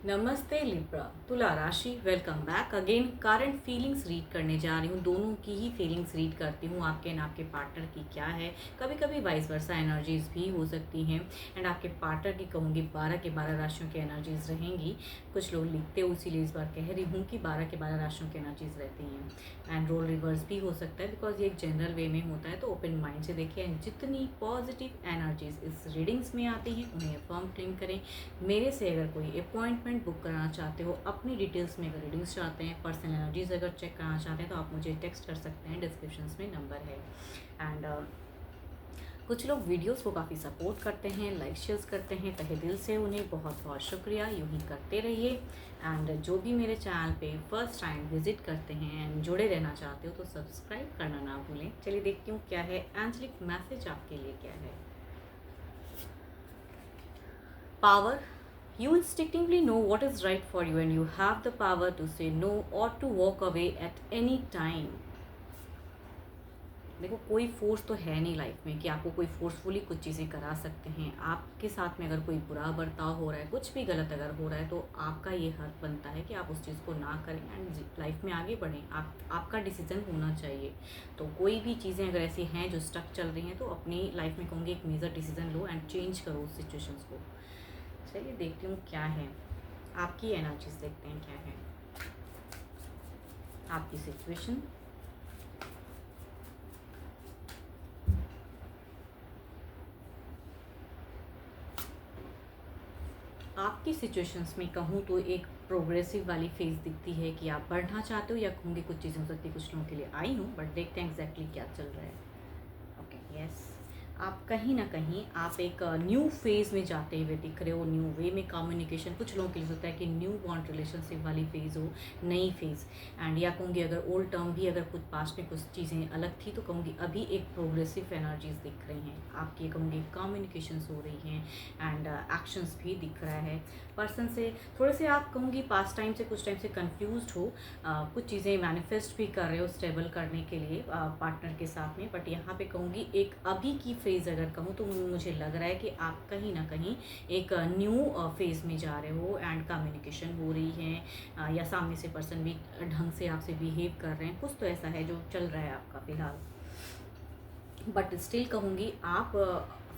नमस्ते लिब्रा, तुला राशि। Welcome back again. Current feelings read करने जा रही हूँ, दोनों की ही फीलिंग्स रीड करती हूँ, आपके एंड आपके पार्टनर की क्या है। कभी कभी वाइस वर्सा एनर्जीज भी हो सकती हैं। एंड आपके पार्टनर की कहूँगी 12 के 12 राशियों की एनर्जीज रहेंगी। कुछ लोग लिखते हो, इसीलिए इस बार कह रही हूँ कि 12 के 12 राशियों की एनर्जीज रहती हैं। एंड रोल रिवर्स भी हो सकता है, बिकॉज ये एक जनरल वे में होता है, तो ओपन माइंड से देखिए। एंड जितनी पॉजिटिव एनर्जीज इस रीडिंग्स में आती हैं उन्हें अफर्म क्लेम करें। मेरे से अगर कोई अपॉइंटमेंट बुक कराना चाहते हो, अपनी डिटेल्स में अगर रीडिंग्स चाहते हैं, पर्सनल एनर्जीज अगर चेक कराना चाहते हैं, तो आप मुझे टेक्स्ट कर सकते हैं, डिस्क्रिप्शन में नंबर है। एंड कुछ लोग वीडियोस को काफ़ी सपोर्ट करते हैं, लाइक शेयर्स करते हैं, तहे दिल से उन्हें बहुत बहुत शुक्रिया। यूँ ही करते रहिए। एंड जो भी मेरे चैनल पे फर्स्ट टाइम विजिट करते हैं एंड जुड़े रहना चाहते हो, तो सब्सक्राइब करना ना भूलें। चलिए देखती हूँ क्या है एंजलिक मैसेज आपके लिए क्या है। Power. You instinctively know what is right for you and you have the power to say no or to walk away at any time. देखो, कोई फोर्स तो है नहीं लाइफ में कि आपको कोई फोर्सफुली कुछ चीज़ें करा सकते हैं। आपके साथ में अगर कोई बुरा बर्ताव हो रहा है, कुछ भी गलत अगर हो रहा है, तो आपका ये हक बनता है कि आप उस चीज़ को ना करें एंड लाइफ में आगे बढ़ें। आपका डिसीजन होना चाहिए। तो कोई भी चीज़ें अगर ऐसी हैं जो स्टक चल रही हैं, तो अपनी लाइफ में कहूँगी एक मेजर डिसीजन लो एंड चेंज करो उस सिचुएशंस को। चलिए देखती हूँ क्या है आपकी एनर्जीज, देखते हैं क्या है आपकी सिचुएशन। आपकी सिचुएशंस में कहूँ तो एक प्रोग्रेसिव वाली फेज दिखती है कि आप बढ़ना चाहते हो, या कहूँगी कुछ चीज़ें हो सकती है कुछ लोगों के लिए आई हूँ, बट देखते हैं एग्जैक्टली क्या चल रहा है। ओके, यस, आप कहीं ना कहीं आप एक न्यू फेज़ में जाते हुए दिख रहे हो। न्यू वे में कम्युनिकेशन कुछ लोगों के लिए होता है कि न्यू बॉन्ड रिलेशनशिप वाली फेज़ हो, नई फेज़। एंड या कहूँगी अगर ओल्ड टर्म भी अगर कुछ पास्ट में कुछ चीज़ें अलग थी, तो कहूँगी अभी एक प्रोग्रेसिव एनर्जीज दिख रही हैं आपकी। कहूँगी कम्युनिकेशंस हो रही हैं एंड एक्शंस भी दिख रहा है। पर्सन से थोड़े से आप कहूँगी पास्ट टाइम से कुछ टाइम से कन्फ्यूज हो, कुछ चीज़ें मैनिफेस्ट भी कर रहे हो स्टेबल करने के लिए पार्टनर के साथ में। बट यहाँ पे कहूँगी एक अभी की फेज़ अगर कहूँ तो मुझे लग रहा है कि आप कहीं ना कहीं एक न्यू फेज़ में जा रहे हो एंड कम्युनिकेशन हो रही है, या सामने से पर्सन भी ढंग से आपसे बिहेव कर रहे हैं। कुछ तो ऐसा है जो चल रहा है आपका फ़िलहाल। बट स्टिल कहूँगी आप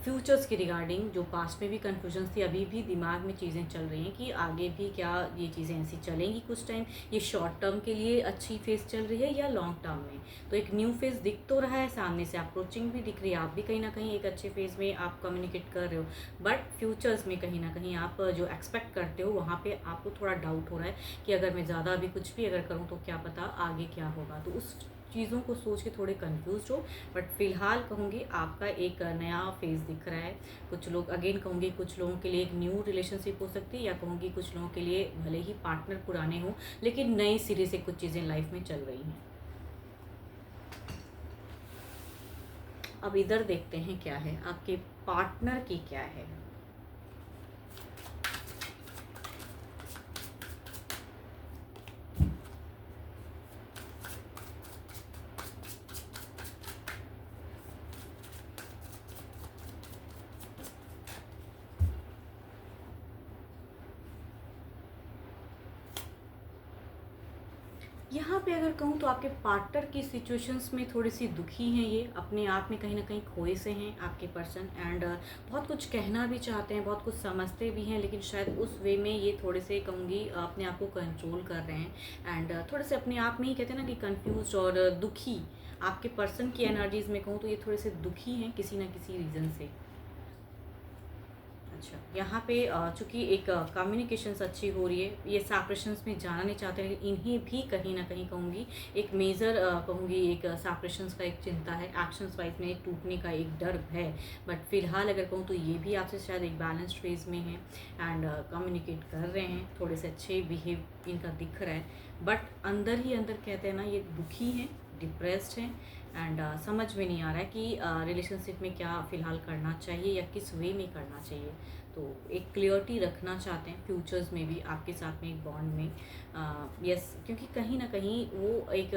फ्यूचर्स के रिगार्डिंग जो पास्ट में भी कन्फ्यूजन्स थी, अभी भी दिमाग में चीज़ें चल रही हैं कि आगे भी क्या ये चीज़ें ऐसी चलेंगी कुछ टाइम। ये शॉर्ट टर्म के लिए अच्छी फेज़ चल रही है या लॉन्ग टर्म में। तो एक न्यू फेज़ दिख तो रहा है, सामने से अप्रोचिंग भी दिख रही है, आप भी कहीं ना कहीं एक अच्छे फेज़ में आप कम्युनिकेट कर रहे हो। बट फ्यूचर्स में कहीं ना कहीं आप जो एक्सपेक्ट करते हो, वहाँ पर आपको थोड़ा डाउट हो रहा है कि अगर मैं ज़्यादा अभी कुछ भी अगर करूँ तो क्या पता आगे क्या होगा। तो उस चीज़ों को सोच के थोड़े कंफ्यूज हो। बट फिलहाल कहूँगी आपका एक नया फेज़ दिख रहा है। कुछ लोग अगेन कहूँगी कुछ लोगों के लिए एक न्यू रिलेशनशिप हो सकती है, या कहूँगी कुछ लोगों के लिए भले ही पार्टनर पुराने हो लेकिन नए सिरे से कुछ चीज़ें लाइफ में चल रही हैं। अब इधर देखते हैं क्या है आपके पार्टनर की क्या है। यहाँ पे अगर कहूँ तो आपके पार्टनर की सिचुएशंस में थोड़ी सी दुखी हैं, ये अपने आप में कहीं ना कहीं खोए से हैं आपके पर्सन। एंड बहुत कुछ कहना भी चाहते हैं, बहुत कुछ समझते भी हैं, लेकिन शायद उस वे में ये थोड़े से कहूँगी अपने आप को कंट्रोल कर रहे हैं। एंड थोड़े से अपने आप में ही कहते हैं ना कि कंफ्यूज और दुखी। आपके पर्सन की एनर्जीज में कहूँ तो ये थोड़े से दुखी हैं किसी ना किसी रीज़न से। अच्छा, यहाँ पे चूँकि एक कम्युनिकेशंस अच्छी हो रही है, ये सेपरेशंस में जाना नहीं चाहते, लेकिन इन्हें भी कहीं ना कहीं कहूँगी एक मेजर कहूँगी एक सेपरेशंस का एक चिंता है। एक्शंस वाइज में टूटने का एक डर है। बट फिलहाल अगर कहूँ तो ये भी आपसे शायद एक बैलेंस्ड फेज में है एंड कम्युनिकेट कर रहे हैं, थोड़े से अच्छे बिहेव इनका दिख रहा है। बट अंदर ही अंदर कहते हैं ना, ये दुखी हैं, डिप्रेस्ड हैं एंड समझ में नहीं आ रहा है कि रिलेशनशिप में क्या फ़िलहाल करना चाहिए या किस वे में करना चाहिए। तो एक क्लियरिटी रखना चाहते हैं फ्यूचर्स में भी आपके साथ में एक बॉन्ड में। यस, क्योंकि कहीं ना कहीं वो एक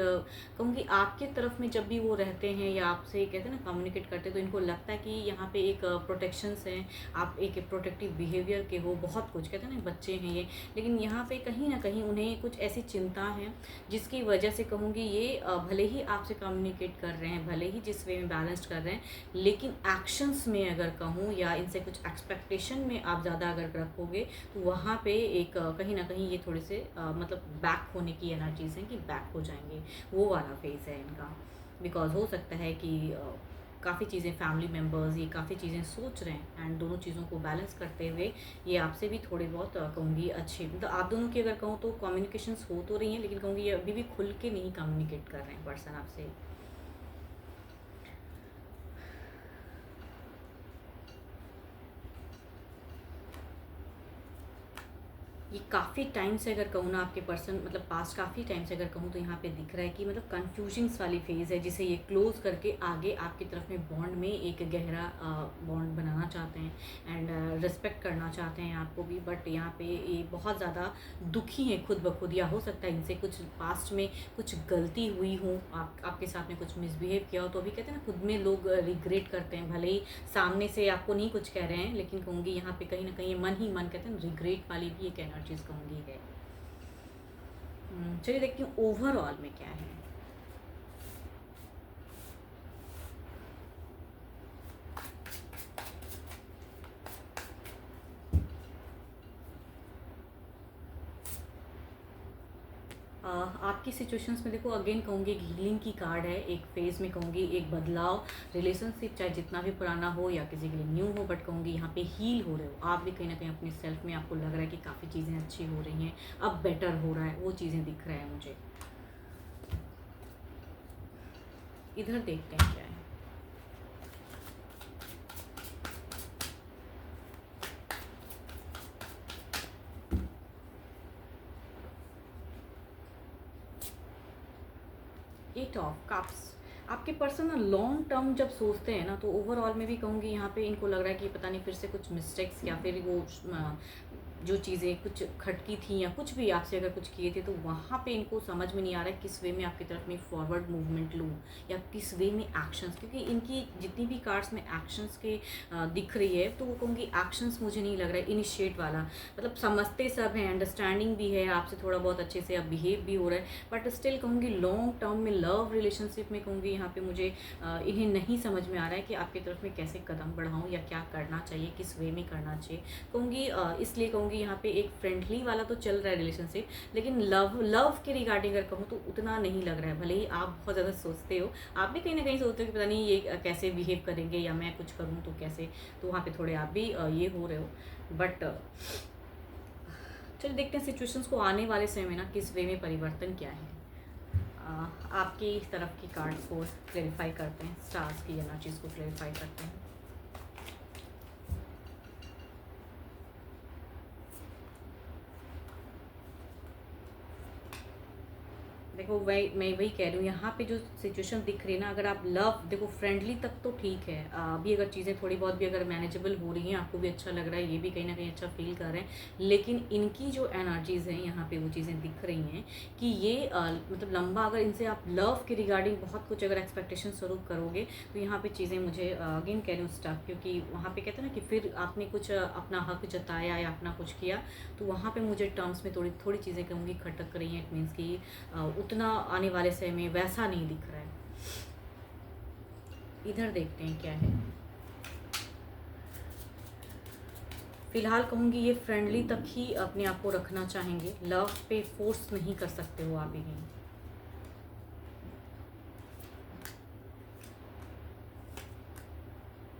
कहूँगी आपके तरफ में जब भी वो रहते हैं या आपसे कहते हैं ना कम्युनिकेट करते हैं, तो इनको लगता है कि यहाँ पे एक प्रोटेक्शंस हैं, आप एक प्रोटेक्टिव बिहेवियर के हो, बहुत कुछ कहते हैं ना बच्चे हैं ये, लेकिन यहाँ पे कहीं ना कहीं उन्हें कुछ ऐसी चिंता है जिसकी वजह से कहूँगी ये भले ही आपसे कम्युनिकेट कर रहे हैं, भले ही जिस वे में बैलेंस्ड कर रहे हैं, लेकिन एक्शंस में अगर कहूँ या इनसे कुछ एक्सपेक्टेशन में आप ज़्यादा अगर रखोगे तो वहाँ पे एक कहीं ना कहीं ये थोड़े से मतलब बैक होने की एनर्जीज हैं कि बैक हो जाएंगे, वो वाला फेज़ है इनका। बिकॉज हो सकता है कि काफ़ी चीज़ें फैमिली मेम्बर्स ये काफ़ी चीज़ें सोच रहे हैं, एंड दोनों चीज़ों को बैलेंस करते हुए ये आपसे भी थोड़े बहुत कहूँगी अच्छे, मतलब आप दोनों की अगर कहूँ तो कम्युनिकेशंस हो तो रही हैं, लेकिन कहूँगी ये अभी भी खुल के नहीं कम्युनिकेट कर रहे हैं पर्सन आपसे। ये काफ़ी टाइम से अगर कहूँ ना आपके पर्सन मतलब पास्ट काफ़ी टाइम से अगर कहूँ तो यहाँ पे दिख रहा है कि मतलब कन्फ्यूजन्स वाली फेज़ है, जिसे ये क्लोज करके आगे आपकी तरफ में बॉन्ड में एक गहरा बॉन्ड बनाना चाहते हैं, एंड रिस्पेक्ट करना चाहते हैं आपको भी। बट यहाँ पे ये बहुत ज़्यादा दुखी हैं खुद ब खुद, या हो सकता है इनसे कुछ पास्ट में कुछ गलती हुई हो, आपके साथ में कुछ मिसबिहेव किया हो, तो अभी कहते हैं ना खुद में लोग रिग्रेट करते हैं, भले ही सामने से आपको नहीं कुछ कह रहे हैं, लेकिन कहूँगी यहाँ पे कहीं ना कहीं मन ही मन कहते हैं रिग्रेट वाली भी एक एनर्जीज कहूँगी है। चलिए देखती हूँ ओवरऑल में क्या है। आपकी सिचुएशंस में देखो अगेन कहूँगी एक हीलिंग की कार्ड है, एक फेज़ में कहूँगी एक बदलाव, रिलेशनशिप चाहे जितना भी पुराना हो या किसी के लिए न्यू हो, बट कहूँगी यहाँ पे हील हो रहे हो आप भी कहीं ना कहीं अपने सेल्फ में, आपको लग रहा है कि काफ़ी चीज़ें अच्छी हो रही हैं, अब बेटर हो रहा है, वो चीज़ें दिख रहा है मुझे। इधर देखते हैं क्या है। एट ऑफ कप्स, आपके पर्सन ना लॉन्ग टर्म जब सोचते हैं ना, तो ओवरऑल में भी कहूँगी यहाँ पे इनको लग रहा है कि पता नहीं फिर से कुछ मिस्टेक्स या फिर वो जो चीज़ें कुछ खटकी थी या कुछ भी आपसे अगर कुछ किए थे, तो वहाँ पे इनको समझ में नहीं आ रहा है किस वे में आपकी तरफ में फॉरवर्ड मूवमेंट लूँ या किस वे में एक्शंस, क्योंकि इनकी जितनी भी कार्ड्स में एक्शंस के दिख रही है, तो वो कहूँगी एक्शंस मुझे नहीं लग रहा है इनिशिएट वाला, मतलब समझते सब हैं, अंडरस्टैंडिंग भी है आपसे, थोड़ा बहुत अच्छे से अब बिहेव भी हो रहा है, बट स्टिल कहूँगी लॉन्ग टर्म में लव रिलेशनशिप में कहूँगी यहाँ पे मुझे इन्हें नहीं समझ में आ रहा है कि आपकी तरफ में कैसे कदम बढ़ाऊँ या क्या करना चाहिए, किस वे में करना चाहिए। कहूँगी इसलिए कहूँगी यहाँ पे एक फ्रेंडली वाला तो चल रहा है रिलेशनशिप, लेकिन लव के रिगार्डिंग अगर कहूँ तो उतना नहीं लग रहा है। भले ही आप बहुत ज़्यादा सोचते हो, आप भी कहीं ना कहीं सोचते हो कि पता नहीं ये कैसे बिहेव करेंगे या मैं कुछ करूँ तो कैसे, तो वहाँ पे थोड़े आप भी ये हो रहे हो। बट चलिए देखते हैं सिचुएशंस को आने वाले समय में ना किस वे में परिवर्तन क्या है। आपकी तरफ की कार्ड्स को क्लेरिफाई करते हैं, स्टार्स की एनर्जीज को क्लेरिफाई करते हैं। देखो मैं वही कह रही हूँ, यहाँ पे जो सिचुएशन दिख रही है ना, अगर आप लव देखो फ्रेंडली तक तो ठीक है, अभी अगर चीज़ें थोड़ी बहुत भी अगर मैनेजेबल हो रही हैं, आपको भी अच्छा लग रहा है, ये भी कहीं ना कहीं अच्छा फील कर रहे हैं, लेकिन इनकी जो एनर्जीज़ हैं यहाँ पे वो चीज़ें दिख रही हैं कि ये मतलब लंबा अगर इनसे आप लव के रिगार्डिंग बहुत कुछ अगर एक्सपेक्टेशन स्वरूप करोगे, तो यहाँ पर चीज़ें मुझे अगेन कह रही हूँ स्टफ, क्योंकि वहाँ पर कहते हैं ना कि फिर आपने कुछ अपना हक जताया या अपना कुछ किया, तो वहाँ पर मुझे टर्म्स में थोड़ी चीज़ें कहूँगी खटक रही हैं। इट मीन्स कि उतना आने वाले समय में वैसा नहीं दिख रहा है। इधर देखते हैं क्या है। फिलहाल कहूँगी ये फ्रेंडली तक ही अपने आप को रखना चाहेंगे, लव पे फोर्स नहीं कर सकते हो आप ही।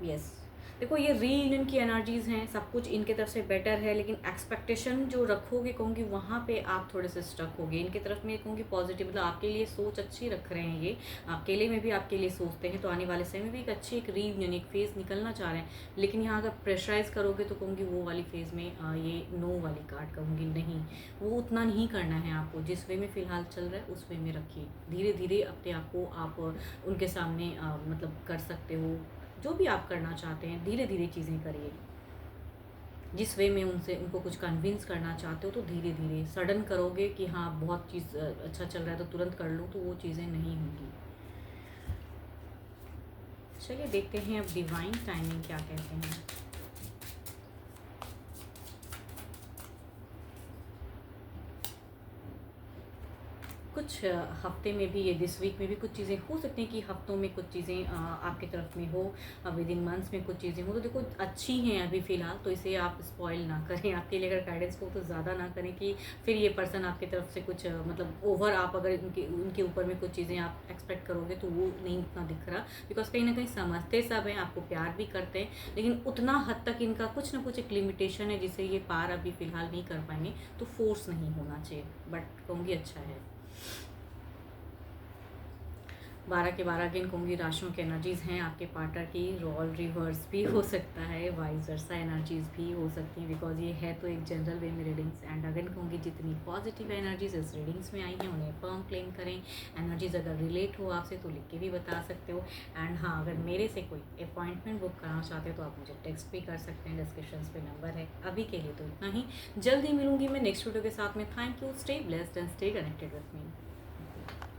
यस, देखो ये रीयूनियन की एनर्जीज़ हैं, सब कुछ इनके तरफ से बेटर है, लेकिन एक्सपेक्टेशन जो रखोगे कहूँगी वहाँ पे आप थोड़े से स्टक होगे। इनके तरफ में कहूँगी पॉजिटिव, मतलब आपके लिए सोच अच्छी रख रहे हैं, ये अकेले में भी आपके लिए सोचते हैं, तो आने वाले समय में भी एक अच्छी एक रीयूनियन एक फेज़ निकलना चाह रहे हैं, लेकिन यहाँ अगर प्रेशराइज करोगे तो कहूँगी वो वाली फेज़ में ये नो वाली कार्ड कहूँगी नहीं, वो उतना नहीं करना है आपको, जिस वे में फ़िलहाल चल रहा है उस वे में रखिए, धीरे धीरे अपने आप को आप उनके सामने मतलब कर सकते हो, जो भी आप करना चाहते हैं धीरे धीरे चीज़ें करिए। जिस वे में उनसे उनको कुछ कन्विंस करना चाहते हो तो धीरे धीरे, सडन करोगे कि हाँ बहुत चीज़ अच्छा चल रहा है तो तुरंत कर लो, तो वो चीज़ें नहीं होंगी। चलिए देखते हैं अब डिवाइन टाइमिंग क्या कहते हैं। कुछ हफ्ते में भी, ये दिस वीक में भी कुछ चीज़ें हो सकती हैं कि हफ्तों में कुछ चीज़ें आपकी तरफ में हो, विद इन मंथ्स में कुछ चीज़ें हो, तो देखो अच्छी हैं अभी फ़िलहाल, तो इसे आप स्पॉइल ना करें। आपके लिए अगर गाइडेंस हो तो ज़्यादा ना करें कि फिर ये पर्सन आपकी तरफ से कुछ मतलब ओवर, आप अगर उनके उनके ऊपर में कुछ चीज़ें आप एक्सपेक्ट करोगे तो वो नहीं उतना दिख रहा, बिकॉज कहीं ना कहीं समझते सब हैं, आपको प्यार भी करते हैं, लेकिन उतना हद तक इनका कुछ ना कुछ एक लिमिटेशन है जिसे ये पार अभी फ़िलहाल नहीं कर पाएंगे, तो फोर्स नहीं होना चाहिए, बट कहूँगी अच्छा है। 12 के 12 अगेन कहूँगी राशियों की एनर्जीज़ हैं आपके पार्टनर की, रोल रिवर्स भी हो सकता है, वाइस वर्सा एनर्जीज़ भी हो सकती हैं, बिकॉज ये है तो एक जनरल वे में रीडिंग्स। एंड अगेन कहूँगी जितनी पॉजिटिव एनर्जीज इस रीडिंग्स में आई हैं उन्हें फर्म क्लेम करें। एनर्जीज अगर रिलेट हो आपसे तो लिख के भी बता सकते हो। एंड हाँ, अगर मेरे से कोई अपॉइंटमेंट बुक कराना चाहते हो तो आप मुझे टेक्स्ट भी कर सकते हैं, डिस्क्रिप्शन पे नंबर है। अभी के लिए तो इतना ही, जल्दी मिलूंगी मैं नेक्स्ट वीडियो के साथ में। Thank you, stay blessed and stay connected with me.